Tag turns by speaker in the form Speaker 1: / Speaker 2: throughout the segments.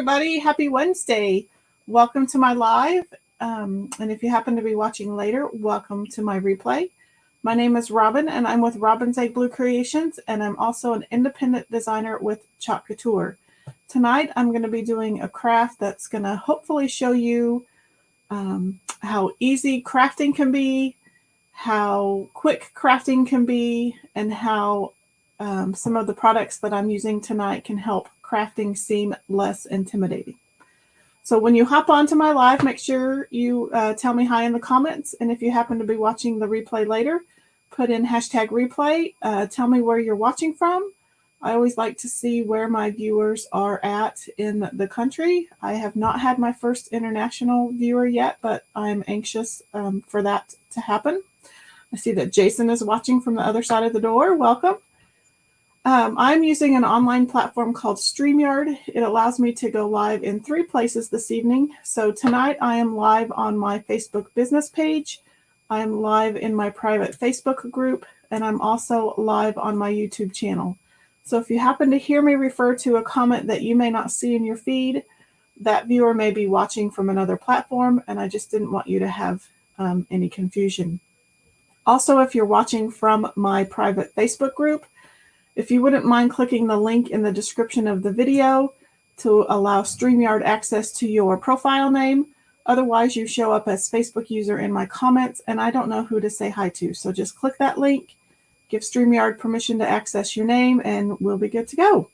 Speaker 1: everybody. Happy Wednesday. Welcome to my live. And if you happen to be watching later, welcome to my replay. My name is Robin, and I'm with Robin's Egg Blue Creations, and I'm also an independent designer with Chalk Couture. Tonight, I'm going to be doing a craft that's going to hopefully show you how easy crafting can be, how quick crafting can be, and how some of the products that I'm using tonight can help crafting seem less intimidating. So when you hop onto my live, make sure you tell me hi in the comments. And if you happen to be watching the replay later, put in #replay. Tell me where you're watching from. I always like to see where my viewers are at in the country. I have not had my first international viewer yet, but I'm anxious for that to happen. I see that Jason is watching from the other side of the door. Welcome. I'm using an online platform called StreamYard. It allows me to go live in 3 places this evening. So tonight I am live on my Facebook business page. I am live in my private Facebook group, and I'm also live on my YouTube channel. So if you happen to hear me refer to a comment that you may not see in your feed, that viewer may be watching from another platform, and I just didn't want you to have any confusion. Also, if you're watching from my private Facebook group, if you wouldn't mind clicking the link in the description of the video to allow StreamYard access to your profile name. Otherwise, you show up as Facebook user in my comments, and I don't know who to say hi to. So just click that link, give StreamYard permission to access your name, and we'll be good to go.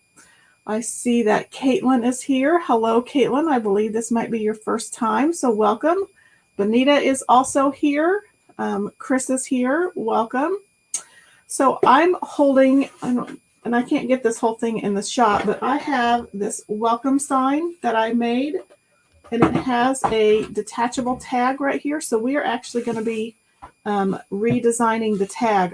Speaker 1: I see that Caitlin is here. Hello, Caitlin. I believe this might be your first time, so welcome. Bonita is also here. Chris is here. Welcome. So I'm holding, and I can't get this whole thing in the shot, but I have this welcome sign that I made, and it has a detachable tag right here. So we are actually going to be redesigning the tag.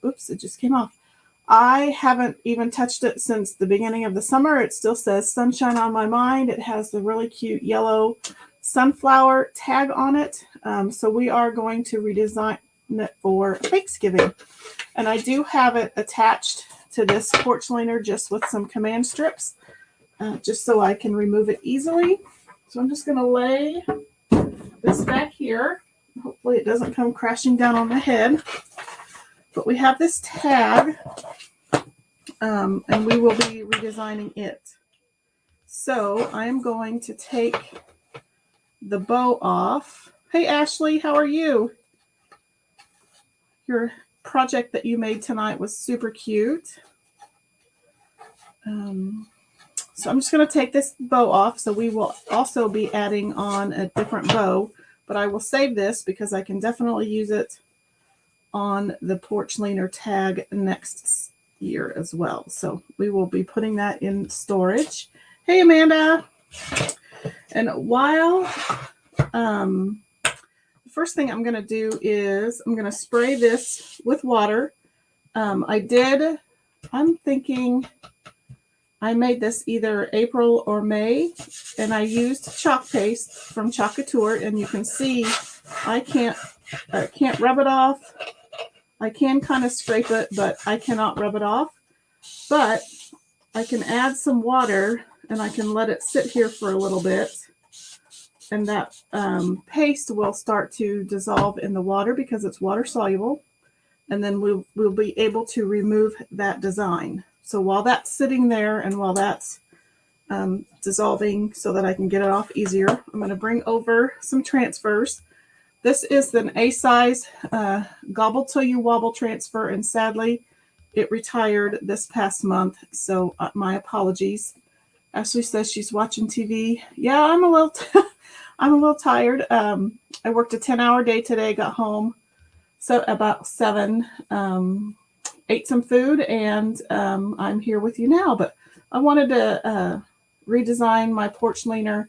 Speaker 1: Oops, it just came off. I haven't even touched it since the beginning of the summer. It still says sunshine on my mind. It has the really cute yellow sunflower tag on it. So we are going to redesign it for Thanksgiving. And I do have it attached to this porch liner just with some command strips, just so I can remove it easily. So I'm just going to lay this back here. Hopefully it doesn't come crashing down on my head. But we have this tag, and we will be redesigning it. So I am going to take the bow off. Hey, Ashley, how are you? Your project that you made tonight was super cute. So I'm just going to take this bow off. So we will also be adding on a different bow, but I will save this because I can definitely use it on the porch leaner tag next year as well. So we will be putting that in storage. Hey, Amanda. And while first thing I'm going to do is I'm going to spray this with water. I'm thinking I made this either April or May, and I used chalk paste from Chalk Couture, and you can see I can't rub it off. I can kind of scrape it, but I cannot rub it off. But I can add some water, and I can let it sit here for a little bit. And that paste will start to dissolve in the water because it's water soluble. And then we'll be able to remove that design. So while that's sitting there and while that's dissolving so that I can get it off easier, I'm going to bring over some transfers. This is an A-size Gobble Till You Wobble transfer, and sadly, it retired this past month. So my apologies. Ashley says she's watching TV. Yeah, I'm a little tired. I worked a 10-hour day today, got home so about 7, ate some food, and I'm here with you now. But I wanted to redesign my porch leaner.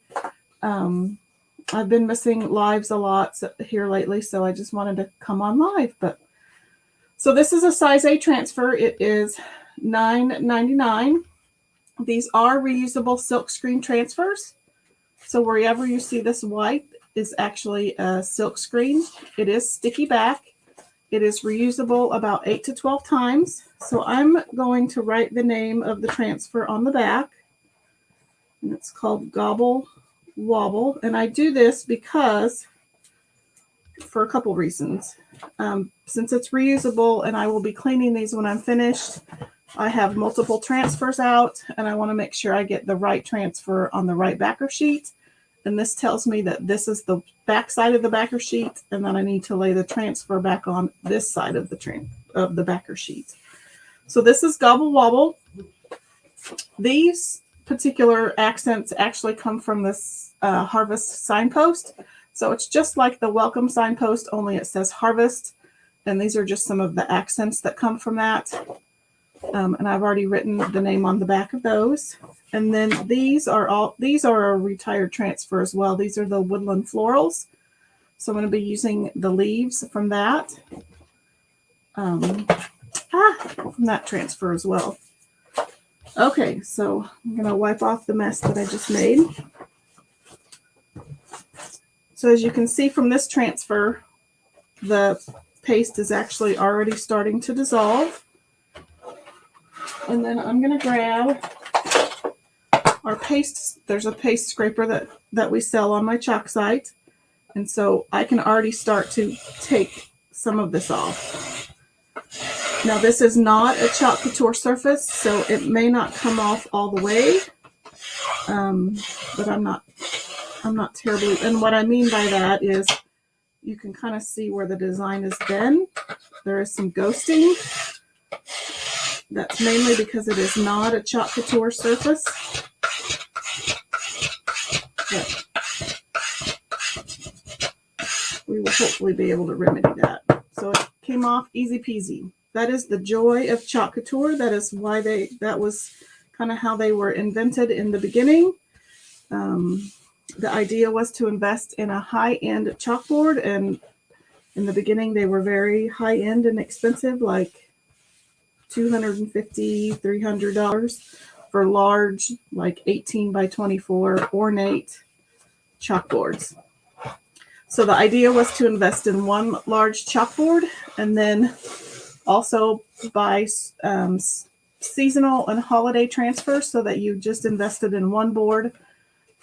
Speaker 1: I've been missing lives a lot here lately, so I just wanted to come on live. So this is a size A transfer. It is $9.99. These are reusable silk screen transfers. So wherever you see this white is actually a silk screen. It is sticky back. It is reusable about 8 to 12 times. So I'm going to write the name of the transfer on the back. And it's called Gobble, Wobble. And I do this because, for a couple reasons. Since it's reusable and I will be cleaning these when I'm finished, I have multiple transfers out and I want to make sure I get the right transfer on the right backer sheet. And this tells me that this is the back side of the backer sheet, and then I need to lay the transfer back on this side of the backer sheet. So this is Gobble Wobble. These particular accents actually come from this Harvest Signpost. So it's just like the welcome signpost, only it says Harvest. And these are just some of the accents that come from that. And I've already written the name on the back of those. And then these are a retired transfer as well. These are the Woodland Florals. So I'm going to be using the leaves from that. From that transfer as well. Okay, so I'm going to wipe off the mess that I just made. So as you can see from this transfer, the paste is actually already starting to dissolve. And then I'm going to grab our paste. There's a paste scraper that we sell on my chalk site. And so I can already start to take some of this off. Now this is not a Chalk Couture surface, so it may not come off all the way. But I'm not terribly, and what I mean by that is you can kind of see where the design has been. There is some ghosting. That's mainly because it is not a Chalk Couture surface. But we will hopefully be able to remedy that. So it came off easy peasy. That is the joy of Chalk Couture. That is why that was kind of how they were invented in the beginning. The idea was to invest in a high-end chalkboard, and in the beginning they were very high-end and expensive, like $250, $300 for large, like 18 by 24 ornate chalkboards. So the idea was to invest in one large chalkboard and then also buy seasonal and holiday transfers so that you just invested in one board.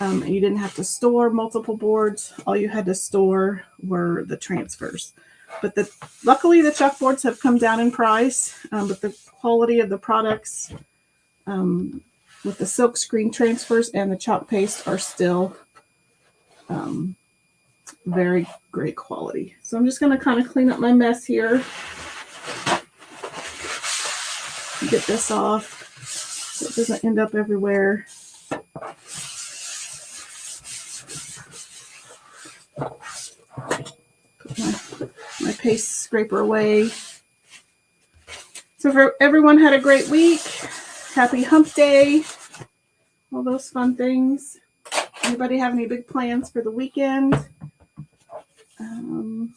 Speaker 1: You didn't have to store multiple boards. All you had to store were the transfers. But luckily the chalkboards have come down in price, but the quality of the products with the silk screen transfers and the chalk paste are still very great quality. So I'm just going to kind of clean up my mess here. Get this off so it doesn't end up everywhere. Put my paste scraper away. So everyone had a great week. Happy hump day. All those fun things. Anybody have any big plans for the weekend? I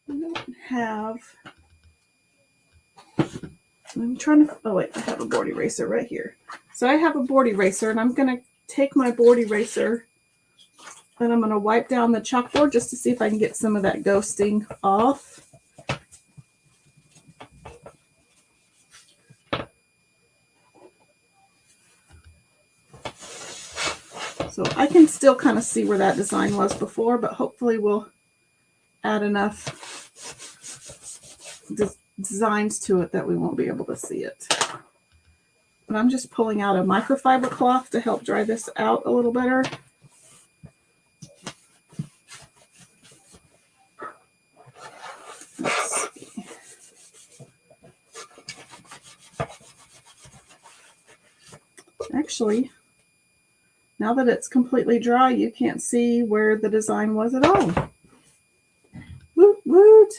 Speaker 1: don't have. I'm trying to. Oh wait, I have a board eraser right here. So I have a board eraser, and I'm going to take my board eraser and I'm going to wipe down the chalkboard just to see if I can get some of that ghosting off. So I can still kind of see where that design was before, but hopefully we'll add enough designs to it that we won't be able to see it. And I'm just pulling out a microfiber cloth to help dry this out a little better. Let's see. Actually, now that it's completely dry, you can't see where the design was at all. Woot woot!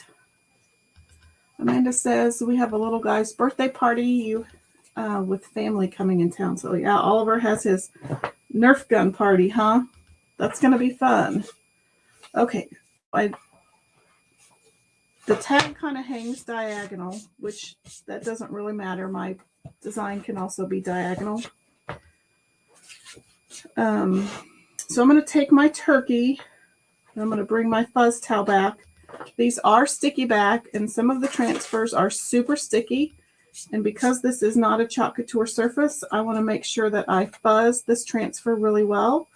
Speaker 1: Amanda says we have a little guy's birthday party with family coming in town. So yeah, Oliver has his Nerf gun party, huh? That's going to be fun. Okay. The tag kind of hangs diagonal, which that doesn't really matter. My design can also be diagonal. So I'm going to take my turkey and I'm going to bring my fuzz towel back. These are sticky back, and some of the transfers are super sticky. And because this is not a Chalk Couture surface, I want to make sure that I fuzz this transfer really well.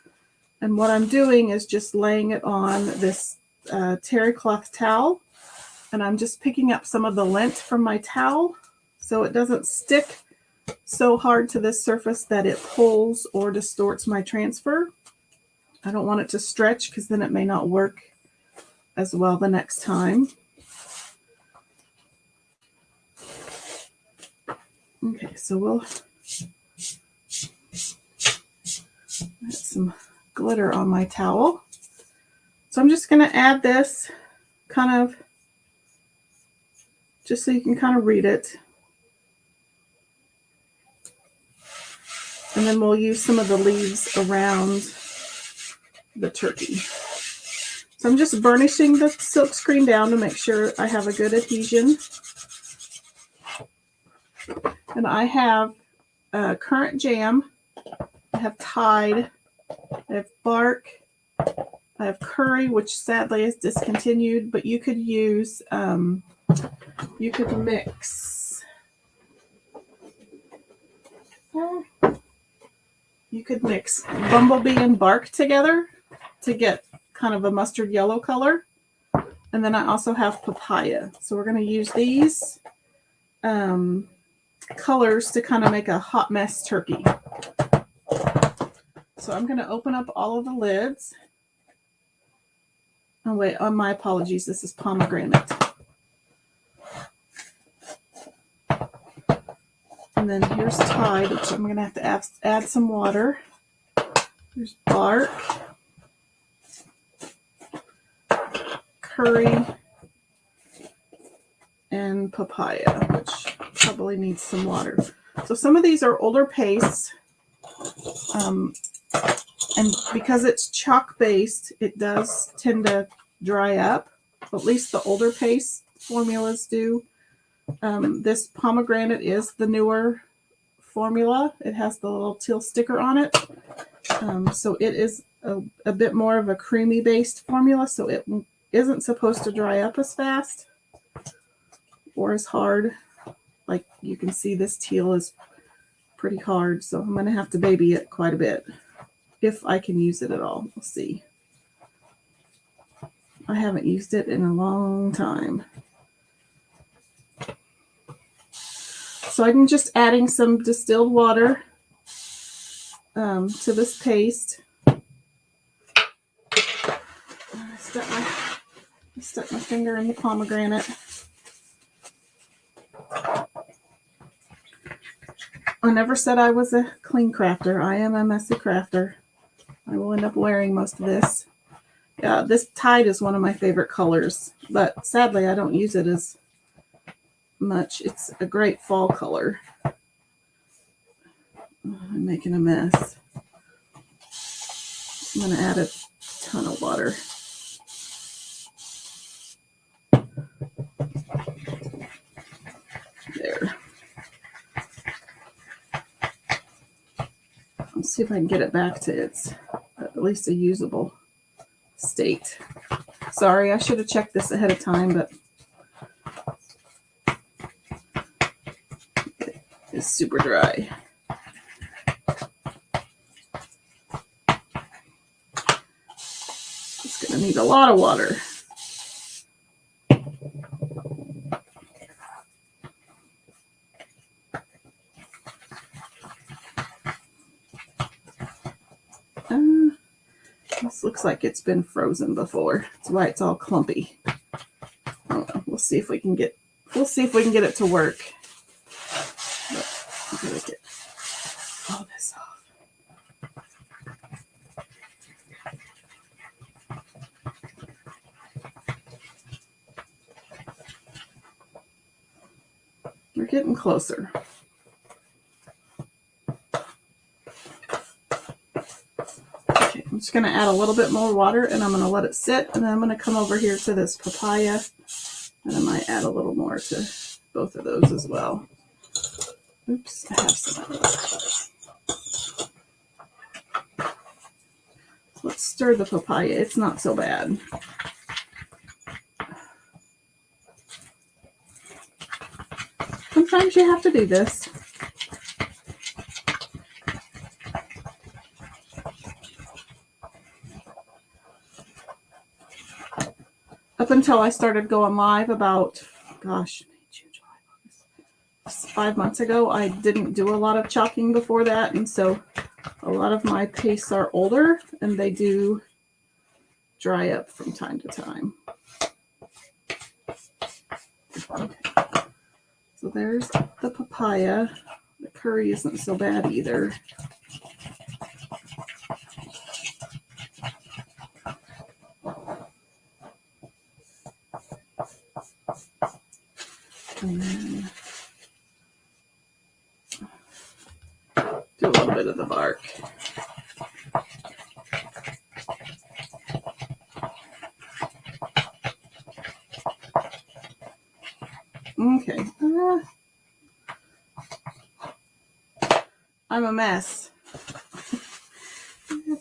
Speaker 1: And what I'm doing is just laying it on this terry cloth towel. And I'm just picking up some of the lint from my towel so it doesn't stick so hard to this surface that it pulls or distorts my transfer. I don't want it to stretch because then it may not work as well the next time. Okay, so we'll add some glitter on my towel. So I'm just going to add this kind of, just so you can kind of read it. And then we'll use some of the leaves around the turkey. So I'm just burnishing the silk screen down to make sure I have a good adhesion. And I have currant jam, I have Tide, I have bark, I have curry, which sadly is discontinued, but you could use, you could mix, bumblebee and bark together to get kind of a mustard yellow color. And then I also have papaya. So we're going to use these colors to kind of make a hot mess turkey. So I'm going to open up all of the lids. Oh wait, my apologies, this is pomegranate. And then here's Tide, which I'm going to have to add some water. There's bark, curry, and papaya, which probably needs some water. So some of these are older pastes, and because it's chalk based, it does tend to dry up. At least the older paste formulas do. This pomegranate is the newer formula. It has the little teal sticker on it. So it is a bit more of a creamy based formula, so it isn't supposed to dry up as fast or as hard. Like you can see, this teal is pretty hard, so I'm going to have to baby it quite a bit if I can use it at all. We'll see. I haven't used it in a long time. So I'm just adding some distilled water to this paste. I stuck my finger in the pomegranate. I never said I was a clean crafter. I am a messy crafter. I will end up wearing most of this. Yeah, this Tide is one of my favorite colors, but sadly I don't use it as much. It's a great fall color. I'm making a mess. I'm going to add a ton of water. There. Let's see if I can get it back to its at least a usable state. Sorry, I should have checked this ahead of time, but it's super dry. It's going to need a lot of water. This looks like it's been frozen before. That's why it's all clumpy. We'll see if we can get it to work. But I'm gonna get all this off. We're getting closer. I'm just going to add a little bit more water and I'm going to let it sit, and then I'm going to come over here to this papaya and I might add a little more to both of those as well. Oops, I have some of those. Let's stir the papaya. It's not so bad. sometimes you have to do this. Up until I started going live about, gosh, 5 months ago, I didn't do a lot of chalking before that, and so a lot of my pastes are older and they do dry up from time to time. Okay. So there's the papaya. The curry isn't so bad either. And then do a little bit of the bark. Okay. I'm a mess.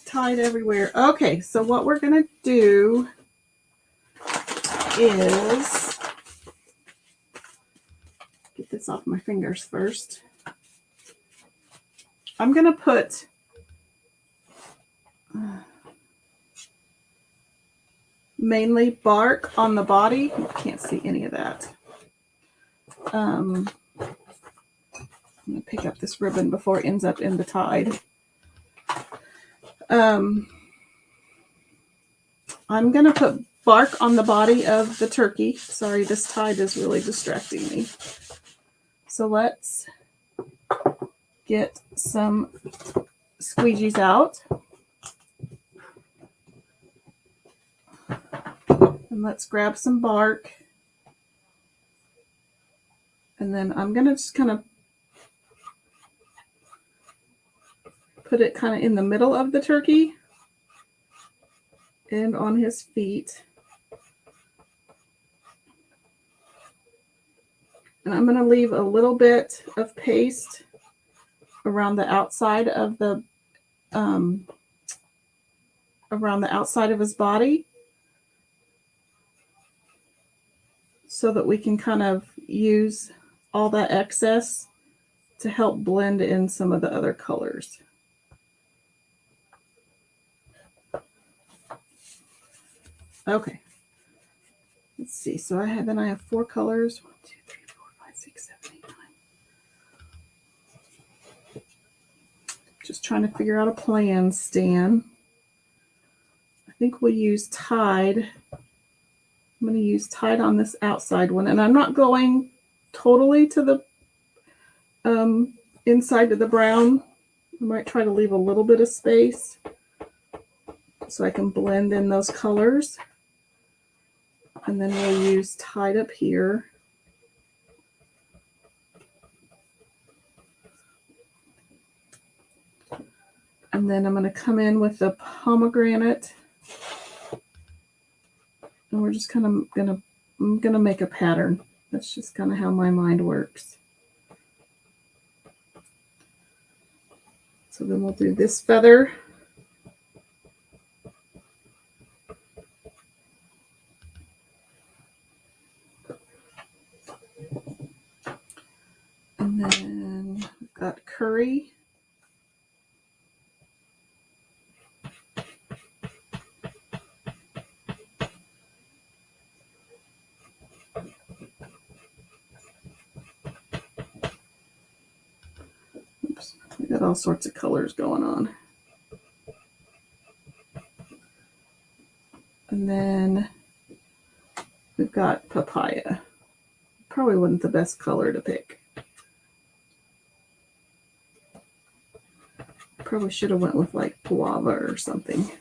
Speaker 1: Tied everywhere. Okay, so what we're going to do is get this off my fingers first. I'm going to put mainly bark on the body. You can't see any of that. I'm going to pick up this ribbon before it ends up in the tide. I'm going to put bark on the body of the turkey. Sorry, this tide is really distracting me. So let's get some squeegees out. And let's grab some bark. And then I'm going to just kind of put it kind of in the middle of the turkey and on his feet. And I'm going to leave a little bit of paste around the outside of the his body, so that we can kind of use all that excess to help blend in some of the other colors. Okay. Let's see. So I have 4 colors. 1, 2, 3, 4, 5, 6, 7, 8, 9. Just trying to figure out a plan, Stan. I think we'll use Tide. I'm going to use Tide on this outside one, and I'm not going totally to the inside of the brown. I might try to leave a little bit of space so I can blend in those colors. And then we'll use Tide up here. And then I'm going to come in with the pomegranate. And we're just kind of I'm going to make a pattern. That's just kind of how my mind works. So then we'll do this feather. And then we've got curry. Oops, we got all sorts of colors going on. And then we've got papaya. Probably wasn't the best color to pick. Probably should have went with like guava or something.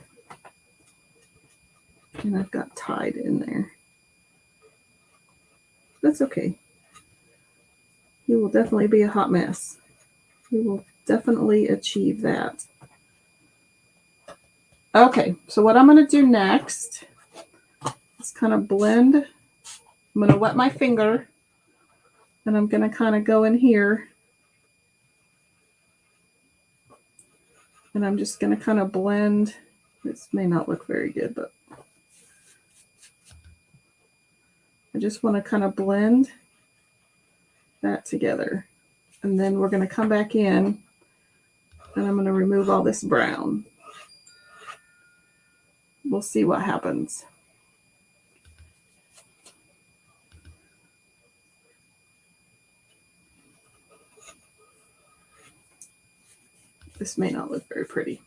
Speaker 1: And I've got Tide in there. That's okay. You will definitely be a hot mess. We will definitely achieve that. Okay, so what I'm going to do next is kind of blend. I'm going to wet my finger, and I'm going to kind of go in here. And I'm just going to kind of blend. This may not look very good, but I just want to kind of blend that together. And then we're going to come back in and I'm going to remove all this brown. We'll see what happens. This may not look very pretty.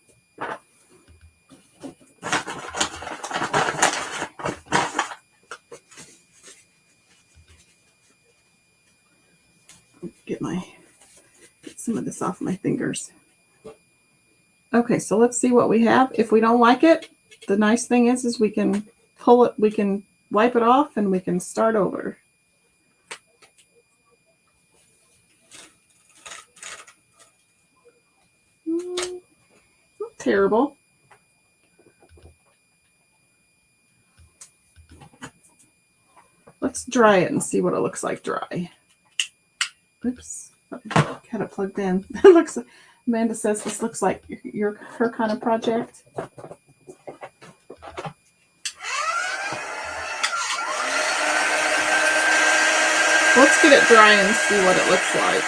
Speaker 1: Get some of this off my fingers. Okay, so let's see what we have. If we don't like it, the nice thing is we can pull it, we can wipe it off and we can start over. Not terrible. Let's dry it and see what it looks like dry. Oops, I had it plugged in. It looks. Amanda says this looks like her kind of project. Let's get it dry and see what it looks like.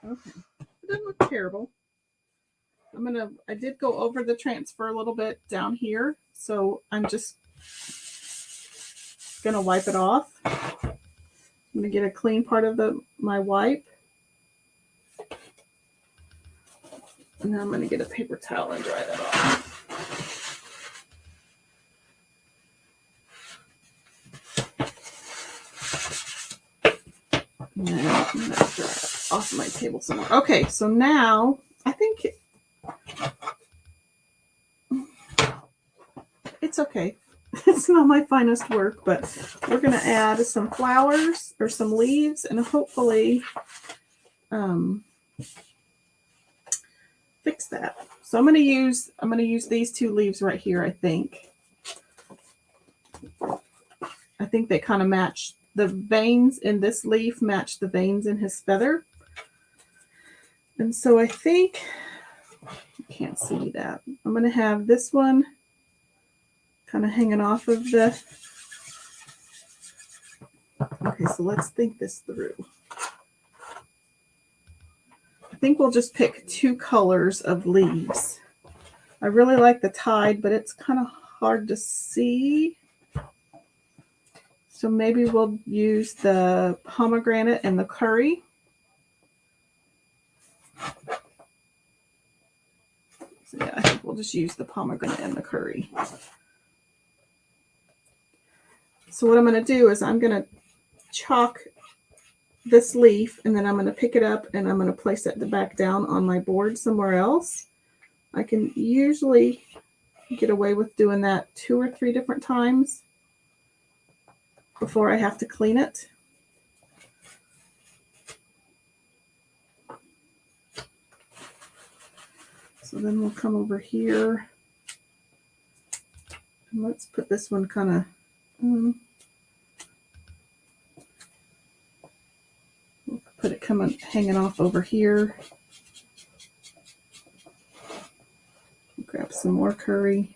Speaker 1: Okay, it doesn't look terrible. I did go over the transfer a little bit down here, so I'm just gonna wipe it off. I'm gonna get a clean part of my wipe. And then I'm gonna get a paper towel and dry that off. Now I'm gonna dry it off my table somewhere. Okay, so now I think it's okay. It's not my finest work, but we're going to add some flowers or some leaves and hopefully fix that. So I'm going to use these two leaves right here, I think. I think they kind of match. The veins in this leaf match the veins in his feather. And so I think, I can't see that. I'm going to have this one kind of hanging off of the, okay, so let's think this through. I think we'll just pick 2 colors of leaves. I really like the tide, but it's kind of hard to see. So maybe we'll use the pomegranate and the curry. So yeah, I think we'll just use the pomegranate and the curry. So what I'm going to do is I'm going to chalk this leaf and then I'm going to pick it up and I'm going to place it back down on my board somewhere else. I can usually get away with doing that 2 or 3 different times before I have to clean it. So then we'll come over here and let's put this one kind of, we'll put it hanging off over here. Grab some more curry.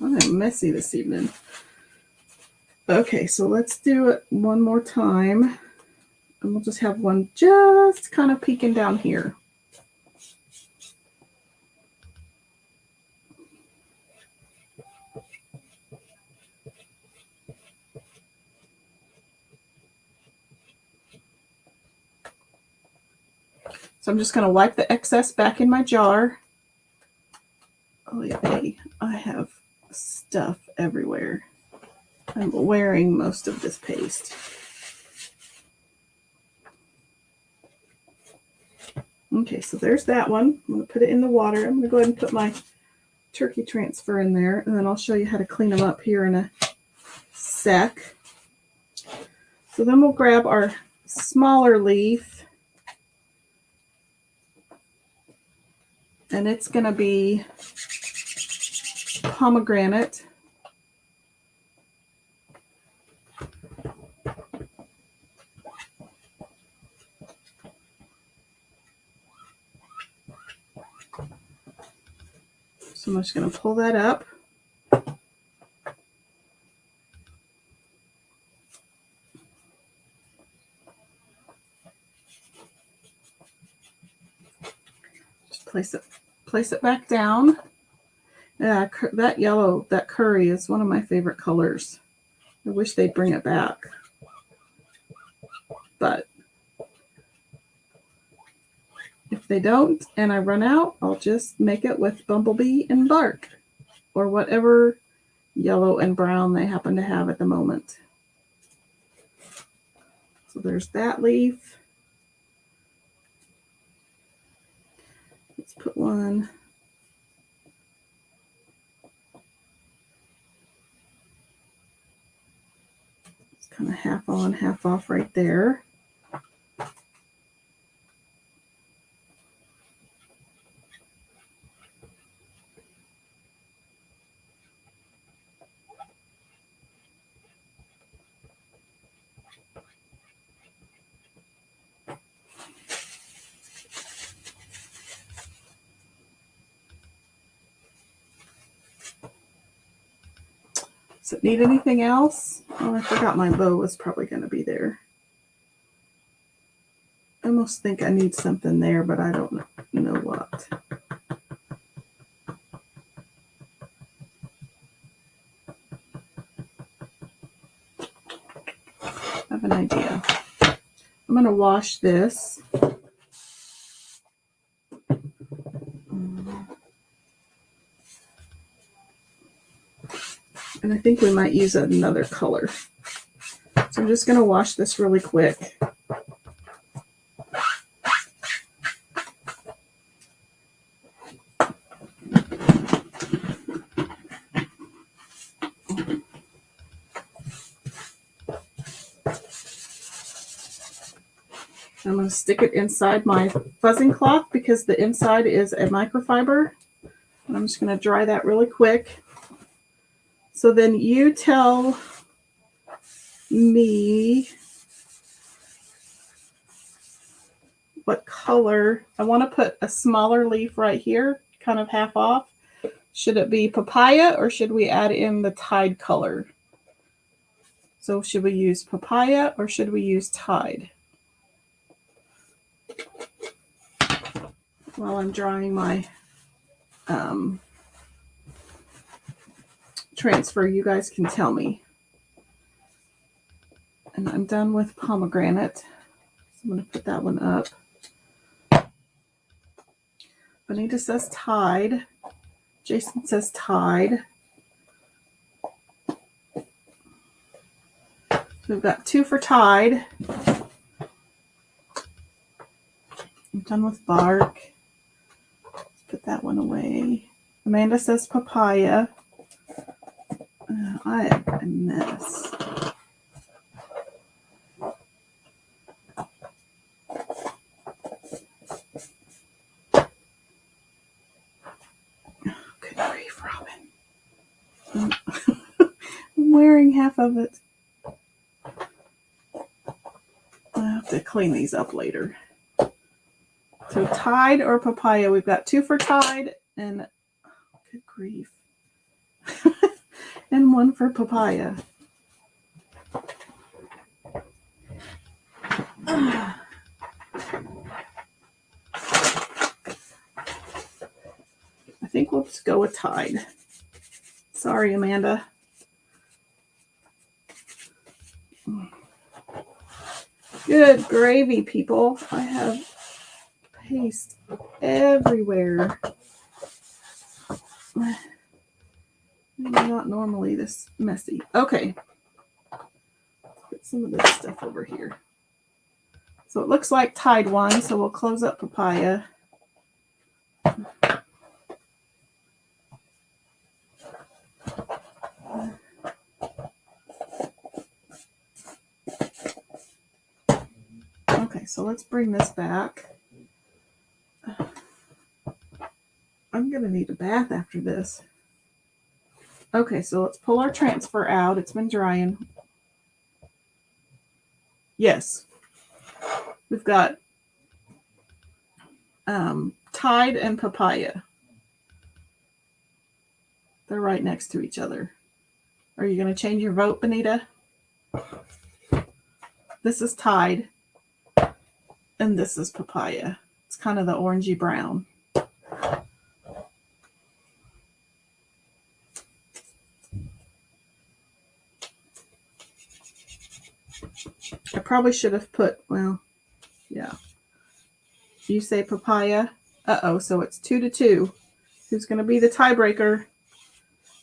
Speaker 1: I'm messy this evening. Okay, so let's do it one more time. And we'll just have one just kind of peeking down here. So I'm just going to wipe the excess back in my jar. Oh, yay. I have stuff everywhere. I'm wearing most of this paste. Okay, so there's that one. I'm going to put it in the water. I'm going to go ahead and put my turkey transfer in there, and then I'll show you how to clean them up here in a sec. So then we'll grab our smaller leaf, and it's going to be pomegranate. So I'm just going to pull that up. Just place it back down. Yeah, that yellow, that curry is one of my favorite colors. I wish they'd bring it back. But if they don't and I run out, I'll just make it with bumblebee and bark or whatever yellow and brown they happen to have at the moment. So there's that leaf. Let's put one. It's kind of half on, half off right there. Does it need anything else? Oh, I forgot my bow was probably going to be there. I almost think I need something there, but I don't know what. I have an idea. I'm going to wash this. And I think we might use another color. So I'm just going to wash this really quick. I'm going to stick it inside my fuzzing cloth because the inside is a microfiber. And I'm just going to dry that really quick. So then you tell me what color. I want to put a smaller leaf right here, kind of half off. Should it be papaya or should we add in the Tide color? So should we use papaya or should we use Tide? While I'm drying my transfer, you guys can tell me. And I'm done with pomegranate. So I'm going to put that one up. Bonita says Tide. Jason says Tide. So we've got 2 for Tide. I'm done with bark. Let's put that one away. Amanda says papaya. I am a mess. Good grief, Robin. I'm wearing half of it. I'll have to clean these up later. So Tide or papaya? We've got 2 for Tide and good grief. And 1 for papaya. I think we'll just go with Tide. Sorry, Amanda. Good gravy, people. I have paste everywhere. Not normally this messy. Okay. Put some of this stuff over here. So it looks like tied one, so we'll close up papaya. Okay, so let's bring this back. I'm going to need a bath after this. Okay, so let's pull our transfer out. It's been drying. Yes. We've got Tide and papaya. They're right next to each other. Are you going to change your vote, Benita? This is Tide. And this is papaya. It's kind of the orangey brown. I probably should have put, well, yeah. You say papaya. Uh-oh, so it's 2-2. Who's going to be the tiebreaker?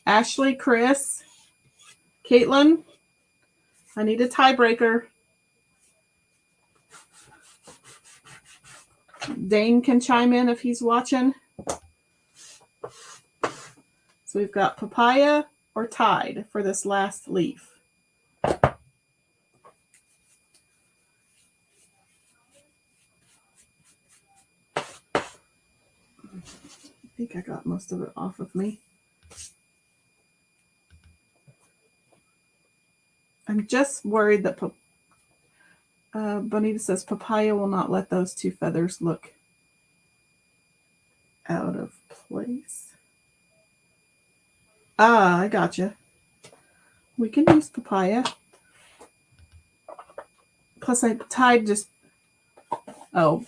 Speaker 1: Ashley, Chris, Caitlin. I need a tiebreaker. Dane can chime in if he's watching. So we've got papaya or Tide for this last leaf. I think I got most of it off of me. I'm just worried that Bonita says papaya will not let those two feathers look out of place. Ah, I gotcha. We can use papaya. Plus I tied just... Oh.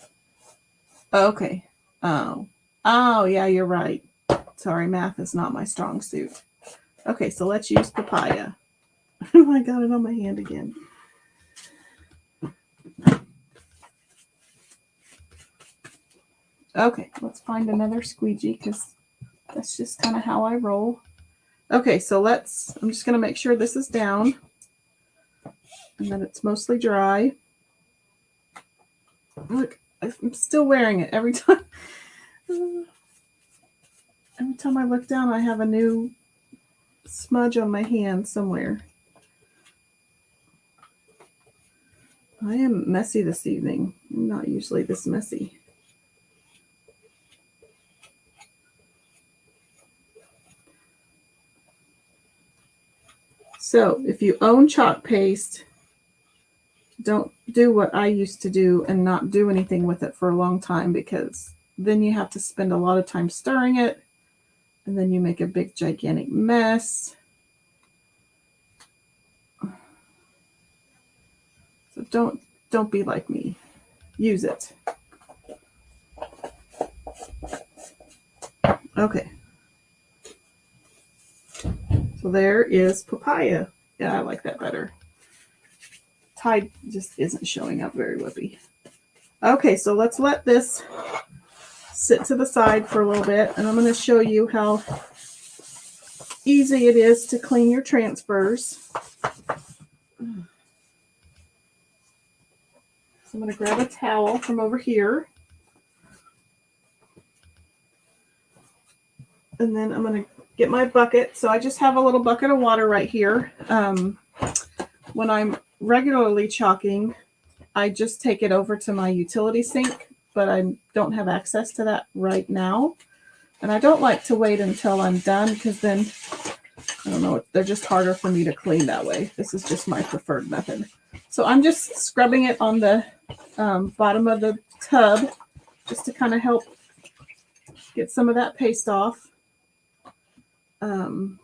Speaker 1: Okay. Oh, yeah, you're right. Sorry, math is not my strong suit. Okay, so let's use papaya. Oh, I got it on my hand again. Okay, let's find another squeegee because that's just kind of how I roll. Okay, so I'm just going to make sure this is down and that it's mostly dry. Look, I'm still wearing it every time. Every time I look down, I have a new smudge on my hand somewhere. I am messy this evening. I'm not usually this messy. So if you own chalk paste, don't do what I used to do and not do anything with it for a long time, because then you have to spend a lot of time stirring it and then you make a big gigantic mess. So don't be like me. Use it. Okay. So there is papaya. Yeah, I like that better. Tide just isn't showing up very whippy. Okay, so let's let this sit to the side for a little bit, and I'm going to show you how easy it is to clean your transfers. So I'm going to grab a towel from over here. And then I'm going to get my bucket. So I just have a little bucket of water right here. When I'm regularly chalking, I just take it over to my utility sink, but I don't have access to that right now. And I don't like to wait until I'm done, because then, I don't know, they're just harder for me to clean that way. This is just my preferred method. So I'm just scrubbing it on the bottom of the tub just to kind of help get some of that paste off. I'm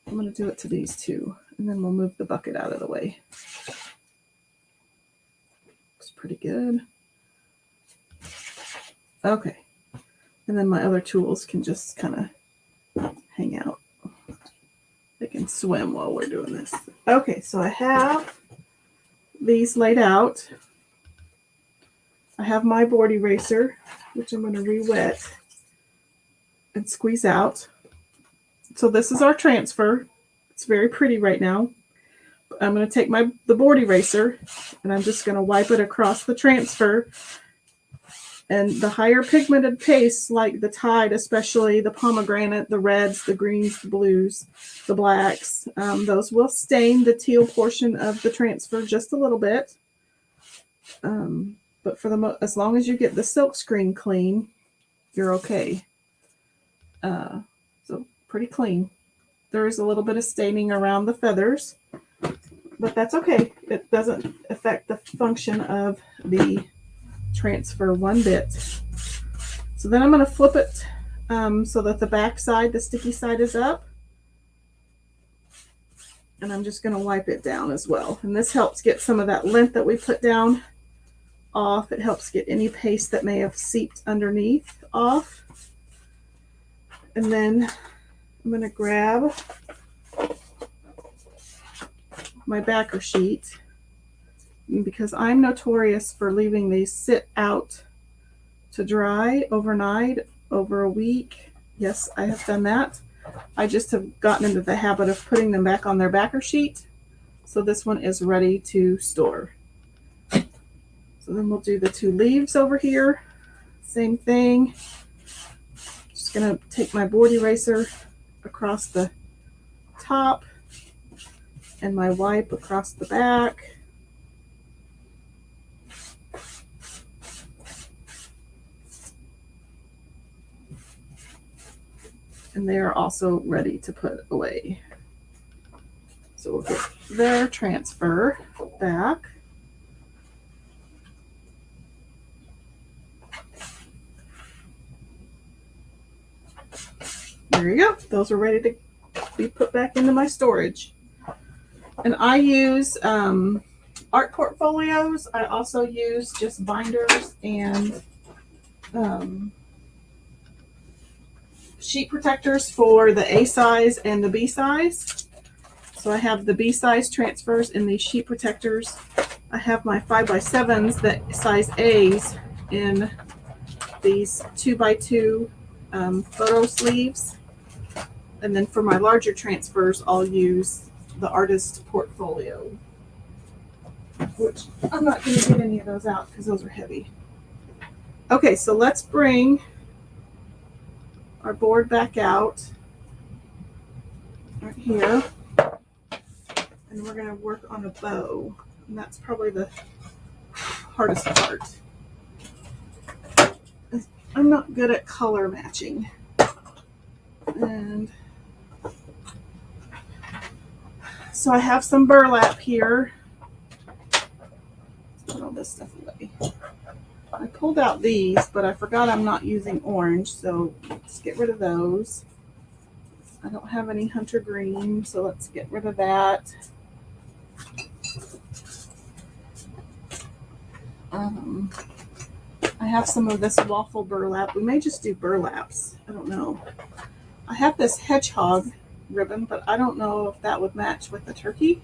Speaker 1: going to do it to these two, and then we'll move the bucket out of the way. Looks pretty good. Okay. And then my other tools can just kind of hang out. They can swim while we're doing this. Okay, so I have these laid out. I have my board eraser, which I'm going to re-wet and squeeze out. So this is our transfer. It's very pretty right now. I'm going to take the board eraser and I'm just going to wipe it across the transfer. And the higher pigmented pastes, like the Tide, especially the pomegranate, the reds, the greens, the blues, the blacks, those will stain the teal portion of the transfer just a little bit. But for as long as you get the silk screen clean, you're okay. So pretty clean. There is a little bit of staining around the feathers, but that's okay. It doesn't affect the function of the transfer one bit. So then I'm going to flip it so that the back side, the sticky side, is up. And I'm just going to wipe it down as well. And this helps get some of that lint that we put down off. It helps get any paste that may have seeped underneath off. And then I'm going to grab my backer sheet, because I'm notorious for leaving these sit out to dry overnight, over a week. Yes, I have done that. I just have gotten into the habit of putting them back on their backer sheet. So this one is ready to store. So then we'll do the two leaves over here. Same thing. Just going to take my board eraser across the top and my wipe across the back. And they are also ready to put away. So we'll get their transfer back. There you go. Those are ready to be put back into my storage. And I use art portfolios. I also use just binders and sheet protectors for the A size and the B size. So I have the B size transfers in these sheet protectors. I have my 5x7s, that size A's, in these 2x2 photo sleeves. And then for my larger transfers, I'll use the artist portfolio, which I'm not going to get any of those out because those are heavy. Okay, so let's bring our board back out right here. And we're going to work on a bow. And that's probably the hardest part. I'm not good at color matching. And so I have some burlap here. Put all this stuff away. I pulled out these, but I forgot I'm not using orange, so let's get rid of those. I don't have any hunter green, so let's get rid of that. I have some of this waffle burlap. We may just do burlaps. I don't know. I have this hedgehog ribbon, but I don't know if that would match with the turkey.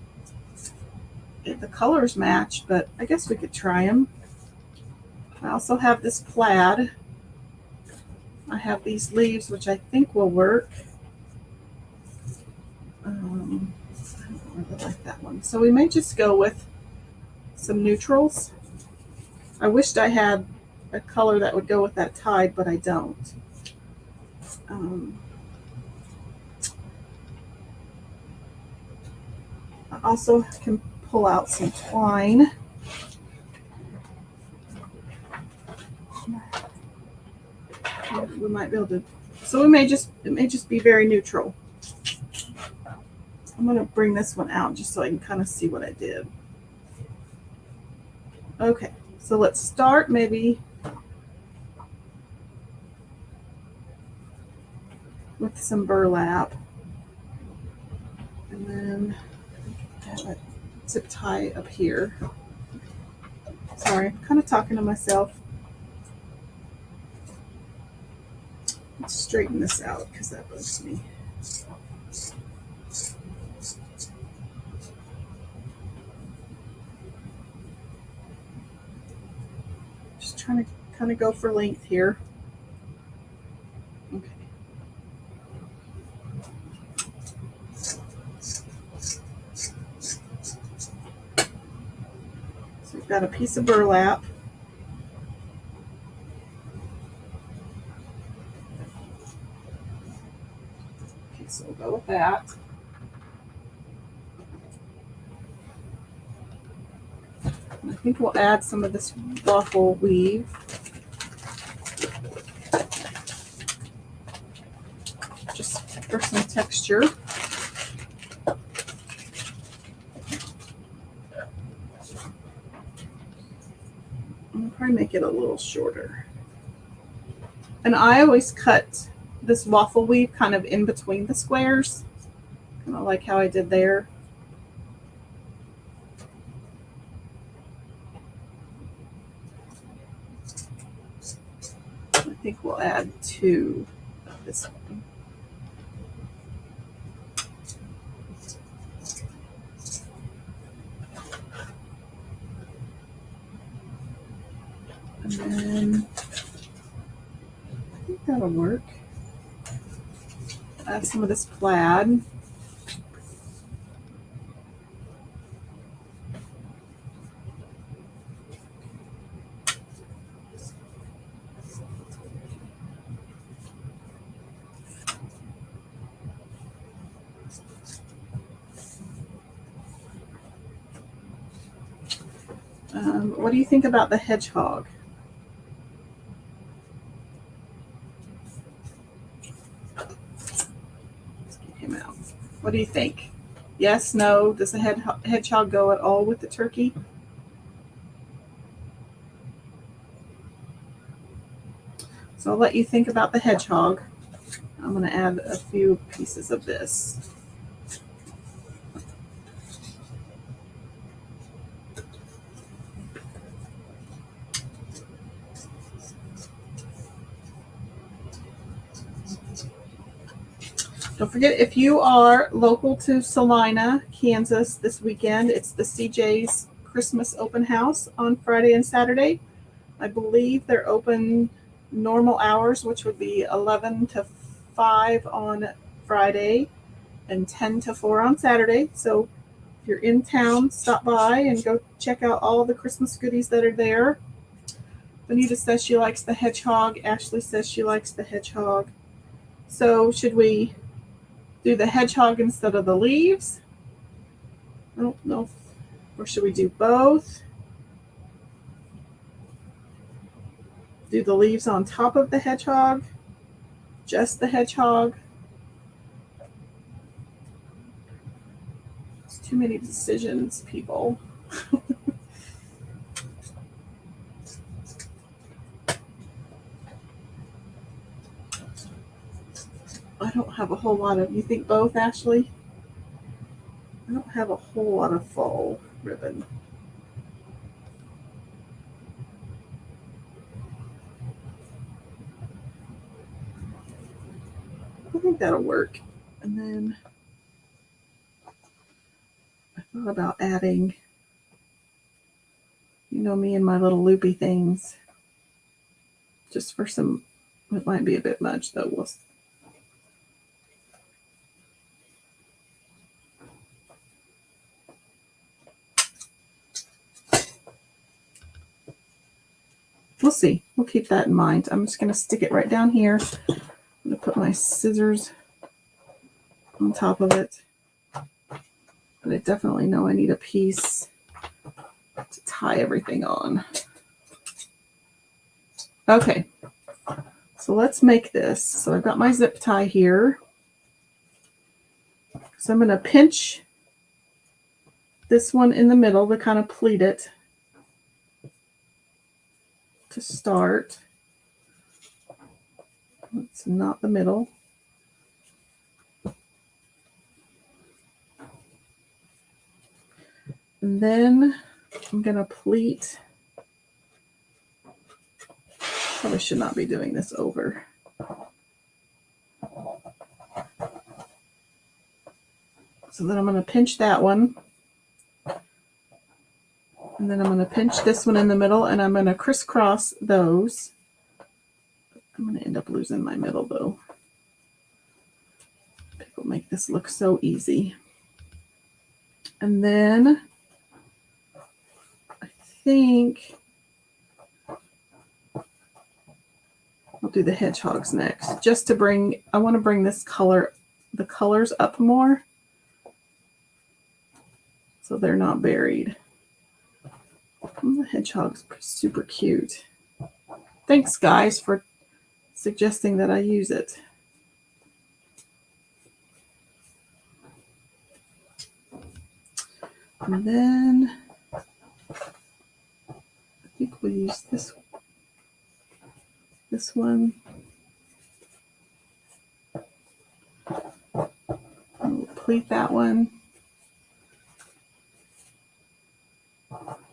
Speaker 1: The colors match, but I guess we could try them. I also have this plaid. I have these leaves, which I think will work. I don't really like that one. So we may just go with some neutrals. I wished I had a color that would go with that Tide, but I don't. I also can pull out some twine. We might be able to, so it may just be very neutral. I'm going to bring this one out just so I can kind of see what I did. Okay, so let's start maybe with some burlap. And then I have a zip tie up here. Sorry, I'm kind of talking to myself. Let's straighten this out because that bugs me. Just trying to kind of go for length here. Okay. So we've got a piece of burlap. Okay, so we'll go with that. And I think we'll add some of this waffle weave. Just for some texture. I'll probably make it a little shorter. And I always cut this waffle weave kind of in between the squares. Kind of like how I did there. I think we'll add 2 of this one. And then I think that'll work. Add some of this plaid. What do you think about the hedgehog? Let's get him out. What do you think? Yes, no? Does the hedgehog go at all with the turkey? So I'll let you think about the hedgehog. I'm going to add a few pieces of this. Don't forget, if you are local to Salina, Kansas this weekend, it's the CJ's Christmas open house on Friday and Saturday. I believe they're open normal hours, which would be 11 to 5 on Friday and 10 to 4 on Saturday. So if you're in town, stop by and go check out all the Christmas goodies that are there. Bonita says she likes the hedgehog. Ashley says she likes the hedgehog. So should we do the hedgehog instead of the leaves? I don't know. Or should we do both? Do the leaves on top of the hedgehog? Just the hedgehog? It's too many decisions, people. I don't have a whole lot of, you think both, Ashley? I don't have a whole lot of faux ribbon. I think that'll work. And then I thought about adding, you know me and my little loopy things, just for some, it might be a bit much though. We'll see. We'll keep that in mind. I'm just going to stick it right down here. I'm going to put my scissors on top of it. But I definitely know I need a piece to tie everything on. Okay. So let's make this. So I've got my zip tie here. So I'm going to pinch this one in the middle to kind of pleat it to start. It's not the middle. And then I'm going to pleat. Probably should not be doing this over. So then I'm going to pinch that one. And then I'm going to pinch this one in the middle, and I'm going to crisscross those. I'm going to end up losing my middle, though. People make this look so easy. And then I think I'll do the hedgehogs next, just to bring, I want to bring this color, the colors up more, so they're not buried. Oh, the hedgehog's super cute. Thanks, guys, for suggesting that I use it. And then I think we'll use this one. We'll pleat that one.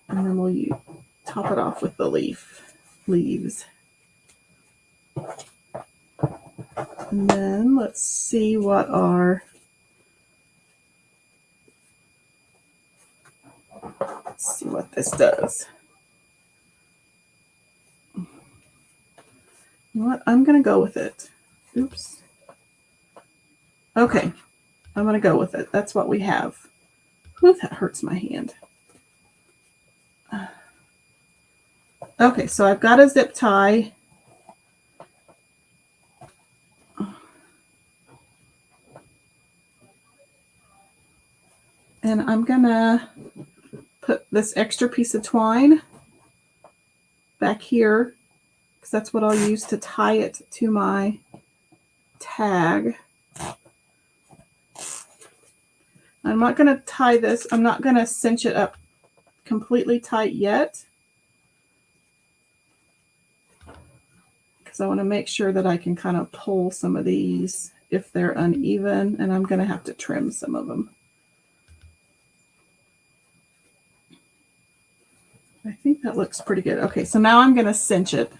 Speaker 1: And then we'll top it off with the leaves. And then let's see what this does. You know what? I'm going to go with it. Oops. Okay. I'm going to go with it. That's what we have. Ooh, that hurts my hand. Okay, so I've got a zip tie. And I'm going to put this extra piece of twine back here, because that's what I'll use to tie it to my tag. I'm not going to tie this. I'm not going to cinch it up completely tight yet, because I want to make sure that I can kind of pull some of these if they're uneven, and I'm going to have to trim some of them. I think that looks pretty good. Okay, so now I'm going to cinch it.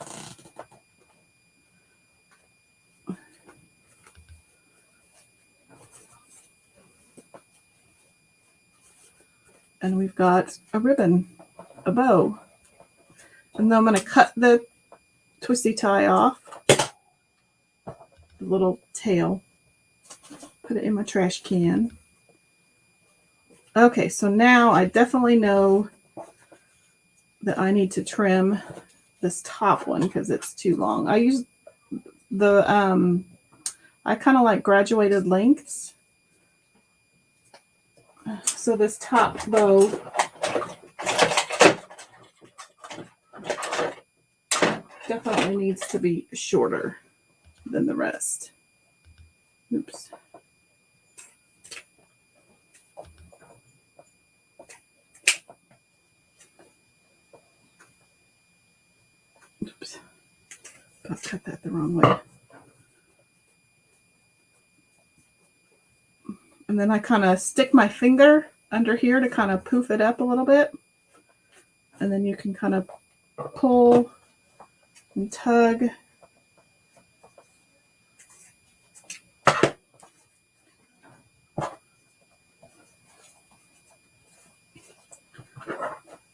Speaker 1: And we've got a ribbon, a bow. And then I'm going to cut the twisty tie off, the little tail, put it in my trash can. Okay, so now I definitely know that I need to trim this top one because it's too long. I use the, I kind of like graduated lengths. So this top bow definitely needs to be shorter than the rest. Oops. Oops. I cut that the wrong way. And then I kind of stick my finger under here to kind of poof it up a little bit. And then you can kind of pull and tug.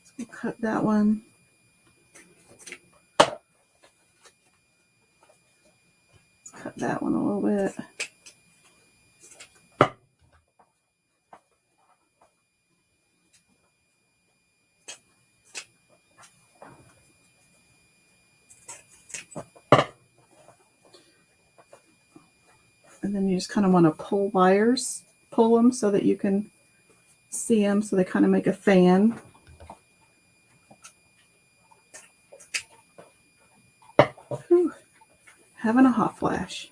Speaker 1: So cut that one. Cut that one a little bit. And then you just kind of want to pull wires, pull them so that you can see them, so they kind of make a fan. Whew. Having a hot flash.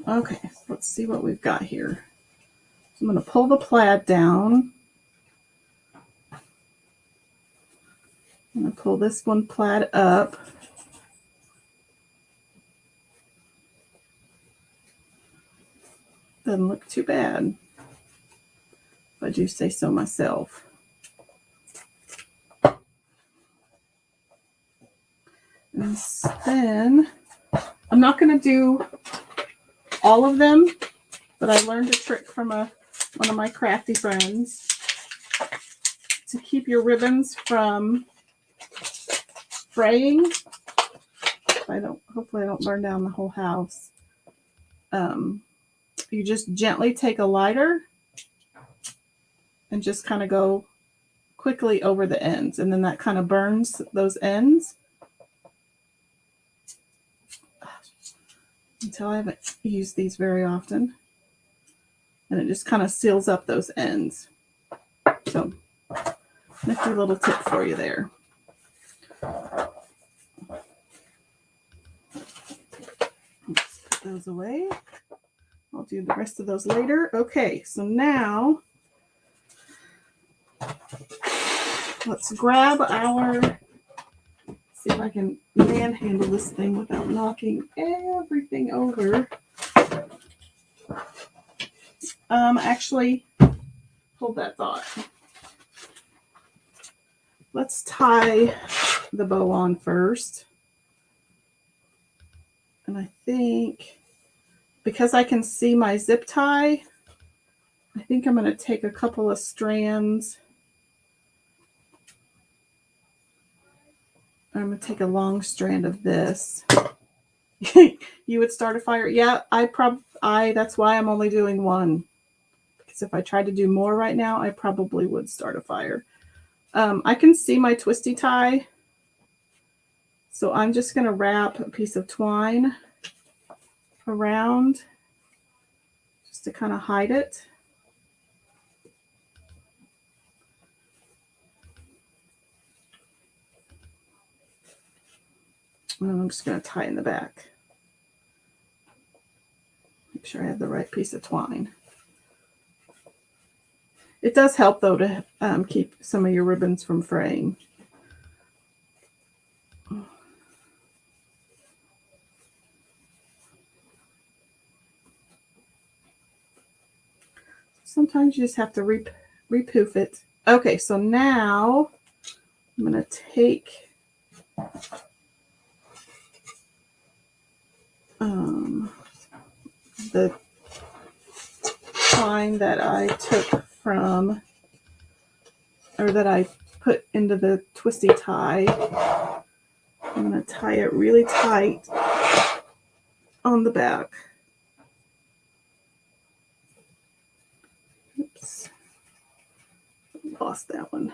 Speaker 1: Okay, let's see what we've got here. So I'm going to pull the plaid down. I'm going to pull this one plaid up. Doesn't look too bad, if I do say so myself. And then I'm not going to do all of them, but I learned a trick from one of my crafty friends to keep your ribbons from fraying. Hopefully I don't burn down the whole house. You just gently take a lighter and just kind of go quickly over the ends, and then that kind of burns those ends until I haven't used these very often, and it just kind of seals up those ends. So nifty little tip for you there. Let's put those away. I'll do the rest of those later. Okay, so now let's grab our, see if I can manhandle this thing without knocking everything over. Actually, hold that thought. Let's tie the bow on first. And I think, because I can see my zip tie, I think I'm going to take a couple of strands. I'm going to take a long strand of this. You would start a fire? Yeah, that's why I'm only doing one. Because if I tried to do more right now, I probably would start a fire. I can see my twisty tie. So I'm just going to wrap a piece of twine around just to kind of hide it. And I'm just going to tie in the back. Make sure I have the right piece of twine. It does help, though, to keep some of your ribbons from fraying. Sometimes you just have to repoof it. Okay, so now I'm going to take the twine that I took from, or that I put into the twisty tie. I'm going to tie it really tight on the back. Oops, lost that one.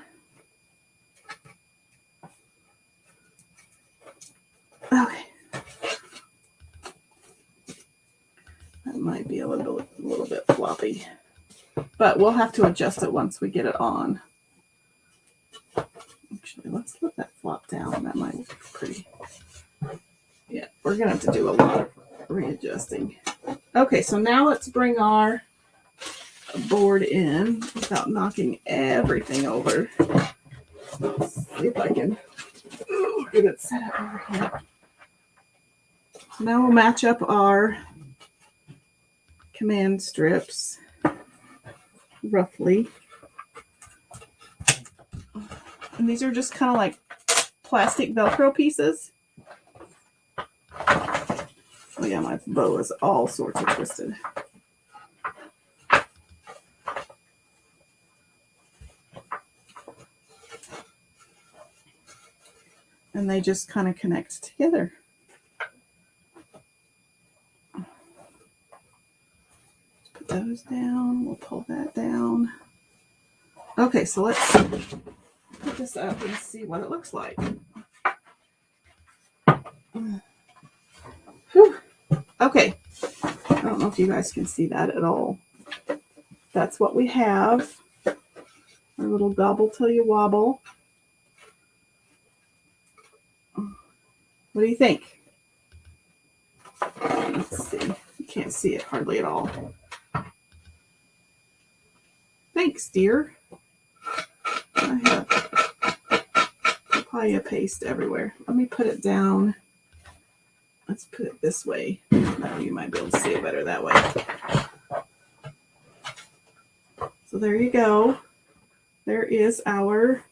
Speaker 1: Okay. That might be a little bit floppy, but we'll have to adjust it once we get it on. Actually, let's let that flop down. That might look pretty. Yeah, we're going to have to do a lot of readjusting. Okay, so now let's bring our board in without knocking everything over. Let's see if I can get it set up over here. So now we'll match up our command strips roughly. And these are just kind of like plastic Velcro pieces. Oh yeah, my bow is all sorts of twisted. And they just kind of connect together. Put those down. We'll pull that down. Okay, so let's put this up and see what it looks like. Whew. Okay. I don't know if you guys can see that at all. That's what we have. Our little Gobble till you wobble. What do you think? Let's see. You can't see it hardly at all. Thanks, dear. I have papaya paste everywhere. Let me put it down. Let's put it this way. You might be able to see it better that way. So there you go. There is our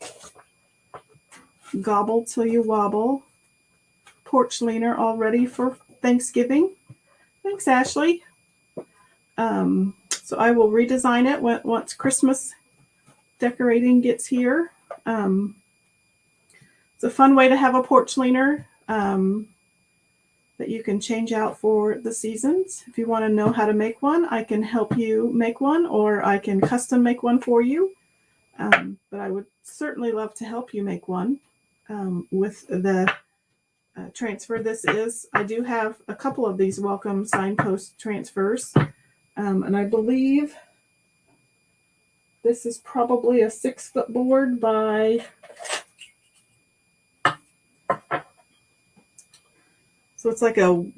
Speaker 1: Gobble till you wobble porch leaner all ready for Thanksgiving. Thanks, Ashley. So I will redesign it once Christmas decorating gets here. It's a fun way to have a porch leaner that you can change out for the seasons. If you want to know how to make one, I can help you make one, or I can custom make one for you. But I would certainly love to help you make one with the transfer. I do have a couple of these welcome signpost transfers, and I believe this is probably a 6-foot board by, so it's like do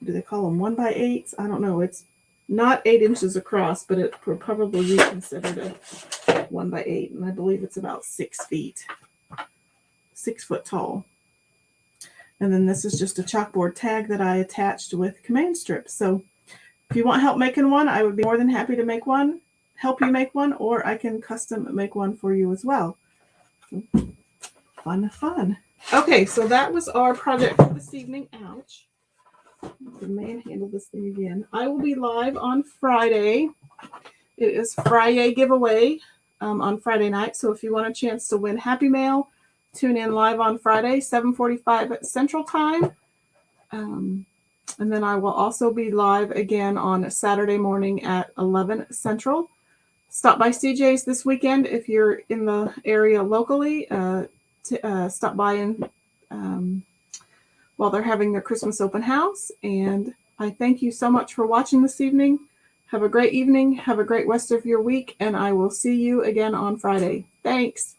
Speaker 1: they call them 1x8s? I don't know. It's not 8 inches across, but it would probably be considered a 1x8, and I believe it's about 6 feet, 6 foot tall. And then this is just a chalkboard tag that I attached with command strips. So if you want help making one, I would be more than happy to help you make one, or I can custom make one for you as well. Fun. Okay, so that was our project for this evening. Ouch. The manhandle this thing again. I will be live on Friday. It is Friday giveaway on Friday night. So if you want a chance to win Happy Mail, tune in live on Friday, 7:45 Central Time. And then I will also be live again on Saturday morning at 11 Central. Stop by CJ's this weekend if you're in the area locally. Stop by and while they're having their Christmas open house. And I thank you so much for watching this evening. Have a great evening. Have a great rest of your week. And I will see you again on Friday. Thanks.